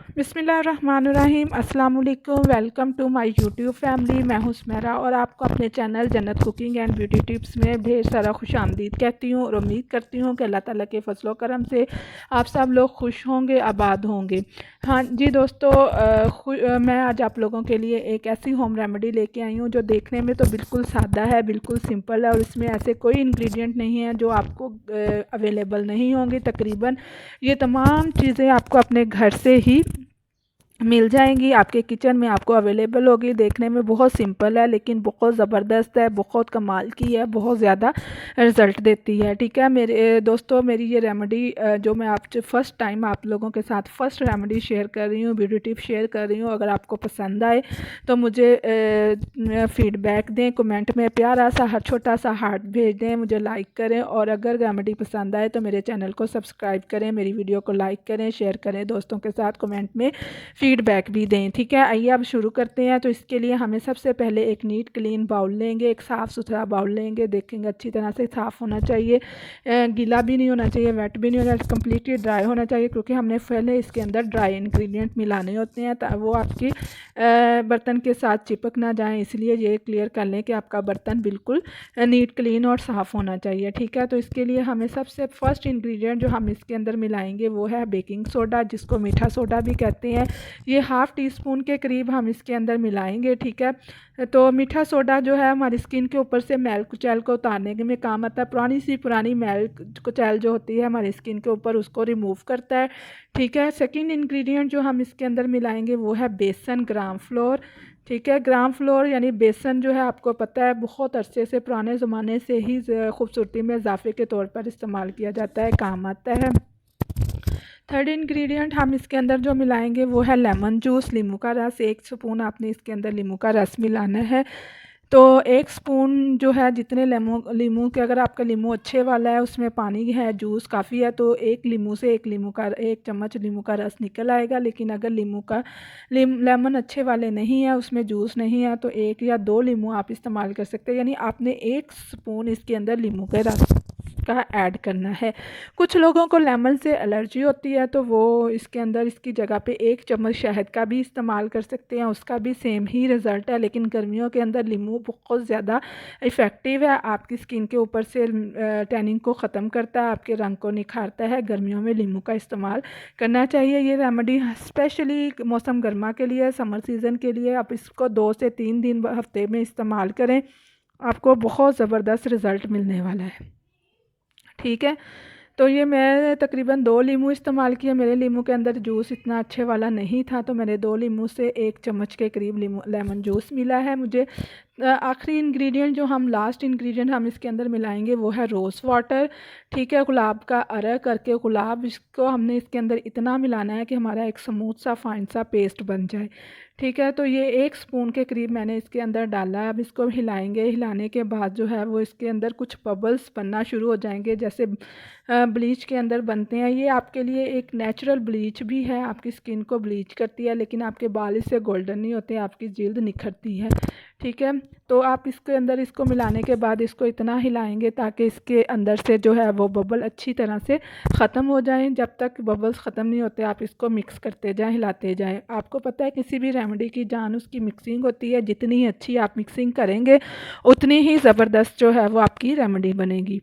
बिस्मिल्लाहिर्रहमानिर्रहीम अस्सलाम वालेकुम। Welcome to my YouTube family. मैं हूं सुमेरा और आपको अपने चैनल जन्नत कुकिंग एंड ब्यूटी टिप्स में ढेर सारा खुश आमदीद कहती हूं और उम्मीद करती हूं कि अल्लाह ताला के फजलो करम से आप सब लोग खुश होंगे, आबाद होंगे। हाँ जी दोस्तों, मैं आज आप लोगों के लिए एक ऐसी होम रेमेडी लेके आई हूँ जो देखने में तो बिल्कुल सादा है, बिल्कुल सिंपल है और इसमें ऐसे कोई इंग्रेडिएंट नहीं है जो आपको अवेलेबल नहीं होंगे। तकरीबन ये तमाम चीज़ें आपको अपने घर से ही मिल जाएंगी, आपके किचन में आपको अवेलेबल होगी। देखने में बहुत सिंपल है लेकिन बहुत ज़बरदस्त है, बहुत कमाल की है, बहुत ज़्यादा रिज़ल्ट देती है। ठीक है मेरे दोस्तों, मेरी ये रेमेडी जो मैं आप फर्स्ट टाइम आप लोगों के साथ फर्स्ट रेमेडी शेयर कर रही हूँ, ब्यूटी टिप शेयर कर रही हूँ। अगर आपको पसंद आए तो मुझे फ़ीडबैक दें, कमेंट में प्यारा सा छोटा सा हार्ट भेज दें, मुझे लाइक करें और अगर रेमेडी पसंद आए तो मेरे चैनल को सब्सक्राइब करें, मेरी वीडियो को लाइक करें, शेयर करें दोस्तों के साथ, कमेंट में फीडबैक भी दें। ठीक है, आइए अब शुरू करते हैं। तो इसके लिए हमें सबसे पहले एक नीट क्लीन बाउल लेंगे, एक साफ़ सुथरा बाउल लेंगे। देखेंगे अच्छी तरह से साफ़ होना चाहिए, गीला भी नहीं होना चाहिए, वेट भी नहीं होना चाहिए, कम्प्लीटली ड्राई होना चाहिए क्योंकि हमने पहले इसके अंदर ड्राई इंग्रेडिएंट मिलाने होते हैं वो आपकी बर्तन के साथ चिपक ना जाएँ, इसलिए ये क्लियर कर लें कि आपका बर्तन बिल्कुल नीट क्लीन और साफ़ होना चाहिए। ठीक है, तो इसके लिए हमें सबसे फर्स्ट इंग्रेडिएंट जो हम इसके अंदर मिलाएंगे वो है बेकिंग सोडा, जिसको मीठा सोडा भी कहते हैं। ये हाफ़ टी स्पून के करीब हम इसके अंदर मिलाएंगे। ठीक है, तो मीठा सोडा जो है हमारी स्किन के ऊपर से मैल कुचैल को उतारने में काम आता है। पुरानी मैल कुचैल जो होती है हमारी स्किन के ऊपर, उसको रिमूव करता है। ठीक है, सेकंड इंग्रेडिएंट जो हम इसके अंदर मिलाएंगे वो है बेसन, ग्राम फ्लोर। ठीक है, ग्राम फ्लोर यानी बेसन जो है आपको पता है बहुत अरसे से, पुराने ज़माने से ही खूबसूरती में इजाफे के तौर पर इस्तेमाल किया जाता है, काम आता है। थर्ड इंग्रेडिएंट हम इसके अंदर जो मिलाएंगे वो है लेमन जूस, नींबू का रस। 1 स्पून आपने इसके अंदर नींबू का रस मिलाना है। तो 1 स्पून जो है, जितने लीमू के, अगर आपका लीमू अच्छे वाला है उसमें पानी है, जूस काफ़ी है, तो एक लीमू से एक चम्मच लीमू का रस निकल आएगा। लेकिन अगर लेमन अच्छे वाले नहीं है, उसमें जूस नहीं है, तो 1 या 2 लीमू आप इस्तेमाल कर सकते हैं। यानी आपने 1 स्पून इसके अंदर लीमू के रस का ऐड करना है। कुछ लोगों को लेमन से एलर्जी होती है तो वो इसके अंदर इसकी जगह पे 1 चम्मच शहद का भी इस्तेमाल कर सकते हैं, उसका भी सेम ही रिज़ल्ट है। लेकिन गर्मियों के अंदर नींबू बहुत ज़्यादा इफ़ेक्टिव है, आपकी स्किन के ऊपर से टैनिंग को ख़त्म करता है, आपके रंग को निखारता है। गर्मियों में नींबू का इस्तेमाल करना चाहिए। ये रेमेडी स्पेशली मौसम गर्मा के लिए, समर सीज़न के लिए। आप इसको 2 से 3 दिन हफ्ते में इस्तेमाल करें, आपको बहुत ज़बरदस्त रिज़ल्ट मिलने वाला है। ठीक है, तो ये मैं तकरीबन 2 लीमू इस्तेमाल किए। मेरे लीमू के अंदर जूस इतना अच्छे वाला नहीं था, तो मैंने 2 लीमू से 1 चम्मच के करीब लेमन जूस मिला है मुझे। आखिरी इंग्रेडिएंट जो हम लास्ट इंग्रेडिएंट हम इसके अंदर मिलाएंगे वो है रोज़ वाटर। ठीक है, गुलाब का अरक करके गुलाब, इसको हमने इसके अंदर इतना मिलाना है कि हमारा एक स्मूथ सा फाइन सा पेस्ट बन जाए। ठीक है, तो ये 1 स्पून के करीब मैंने इसके अंदर डाला है। अब इसको हिलाएंगे, हिलाने के बाद जो है वो इसके अंदर कुछ बबल्स बनना शुरू हो जाएंगे, जैसे ब्लीच के अंदर बनते हैं। ये आपके लिए एक नेचुरल ब्लीच भी है, आपकी स्किन को ब्लीच करती है, लेकिन आपके बाल इससे गोल्डन नहीं होते, आपकी जिल्द निखरती है। ठीक है, तो आप इसके अंदर इसको मिलाने के बाद इसको इतना हिलाएंगे ताकि इसके अंदर से जो है वो बबल अच्छी तरह से ख़त्म हो जाएं। जब तक बबल्स ख़त्म नहीं होते आप इसको मिक्स करते जाएं, हिलाते जाएं। आपको पता है किसी भी रेमेडी की जान उसकी मिक्सिंग होती है, जितनी अच्छी आप मिक्सिंग करेंगे उतनी ही ज़बरदस्त जो है वो आपकी रेमेडी बनेगी।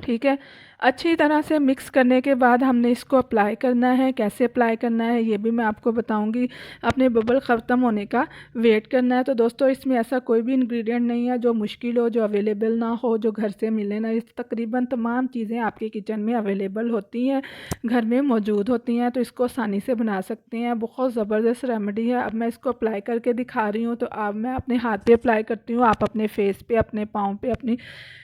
ठीक है, अच्छी तरह से मिक्स करने के बाद हमने इसको अप्लाई करना है। कैसे अप्लाई करना है ये भी मैं आपको बताऊंगी। अपने बबल ख़त्म होने का वेट करना है। तो दोस्तों, इसमें ऐसा कोई भी इंग्रेडिएंट नहीं है जो मुश्किल हो, जो अवेलेबल ना हो, जो घर से मिले ना। इस तकरीबन तमाम चीज़ें आपके किचन में अवेलेबल होती हैं, घर में मौजूद होती हैं, तो इसको आसानी से बना सकते हैं। बहुत ज़बरदस्त रेमेडी है। अब मैं इसको अप्लाई करके दिखा रही हूँ। तो अब मैं अपने हाथ पे अप्लाई करती हूँ, आप अपने फेस पे, अपने पाँव पे, अपनी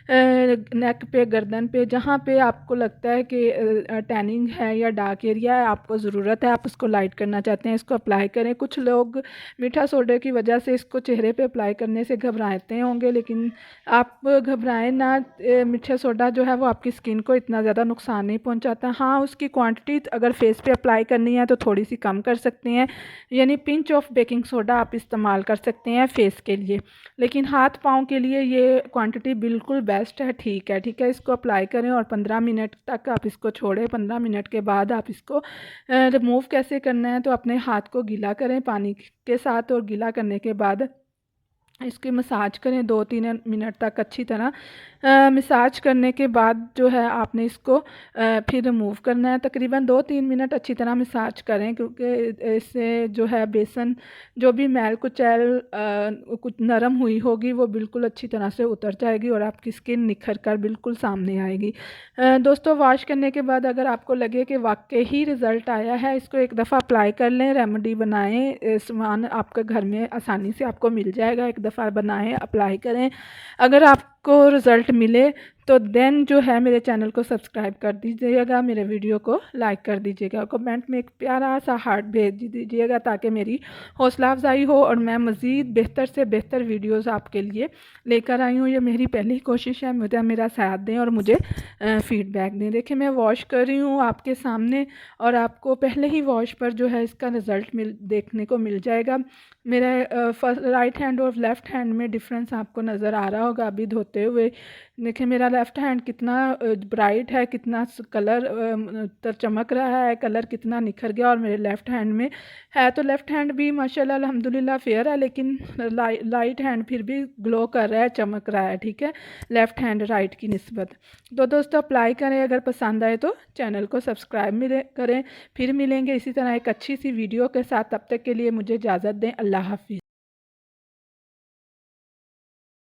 नेक पे, गर्दन पे, जहाँ पे आपको लगता है कि टैनिंग है या डार्क एरिया है, आपको ज़रूरत है, आप उसको लाइट करना चाहते हैं, इसको अप्लाई करें। कुछ लोग मीठा सोडे की वजह से इसको चेहरे पे अप्लाई करने से घबराते होंगे, लेकिन आप घबराएं ना। मीठा सोडा जो है वो आपकी स्किन को इतना ज़्यादा नुकसान नहीं पहुँचाता। हाँ, उसकी क्वान्टिटी अगर फेस पे अप्लाई करनी है तो थोड़ी सी कम कर सकते हैं, यानी पिंच ऑफ बेकिंग सोडा आप इस्तेमाल कर सकते हैं फेस के लिए। लेकिन हाथ पाँव के लिए ये क्वांटिटी बिल्कुल बेस्ट है। ठीक है, ठीक है, इसको अप्लाई करें और 15 15 मिनट तक आप इसको छोड़ें। 15 मिनट के बाद आप इसको रिमूव कैसे करना है, तो अपने हाथ को गीला करें पानी के साथ और गीला करने के बाद इसकी मसाज करें 2-3 मिनट तक अच्छी तरह। मसाज करने के बाद जो है आपने इसको फिर रिमूव करना है। तकरीबन 2-3 मिनट अच्छी तरह मसाज करें, क्योंकि इससे जो है बेसन जो भी मैल कुचैल कुछ नरम हुई होगी वो बिल्कुल अच्छी तरह से उतर जाएगी और आपकी स्किन निखर कर बिल्कुल सामने आएगी। दोस्तों, वॉश करने के बाद अगर आपको लगे कि वाकई ही रिज़ल्ट आया है, इसको एक दफ़ा अप्लाई कर लें, रेमेडी बनाएं। सामान आपके घर में आसानी से आपको मिल जाएगा। एक दफ़ा बनाएं, अप्लाई करें। अगर आपको रिज़ल्ट मिले तो देन जो है मेरे चैनल को सब्सक्राइब कर दीजिएगा, मेरे वीडियो को लाइक कर दीजिएगा, कमेंट में एक प्यारा सा हार्ट भेज दीजिएगा ताकि मेरी हौसला अफजाई हो और मैं मज़ीद बेहतर से बेहतर वीडियोस आपके लिए लेकर आई हूँ। ये मेरी पहली कोशिश है, मुझे मेरा साथ दें और मुझे फ़ीडबैक दें। देखिए मैं वॉश कर रही हूँ आपके सामने और आपको पहले ही वॉश पर जो है इसका रिज़ल्ट देखने को मिल जाएगा। मेरे राइट हैंड और लेफ़्ट हैंड में डिफरेंस आपको नज़र आ रहा होगा अभी धोते हुए। देखिए मेरा लेफ़्ट हैंड कितना ब्राइट है, कितना कलर चमक रहा है, कलर कितना निखर गया। और मेरे लेफ़्ट हैंड में है तो लेफ़्ट हैंड भी माशाल्लाह अल्हम्दुलिल्लाह फेयर है, लेकिन राइट हैंड फिर भी ग्लो कर रहा है, चमक रहा है। ठीक है, लेफ़्ट हैंड राइट की निस्बत। तो दोस्तों अप्लाई करें, अगर पसंद आए तो चैनल को सब्सक्राइब करें। फिर मिलेंगे इसी तरह एक अच्छी सी वीडियो के साथ। तब तक के लिए मुझे इजाज़त दें। अल्लाह हाफ़िज़।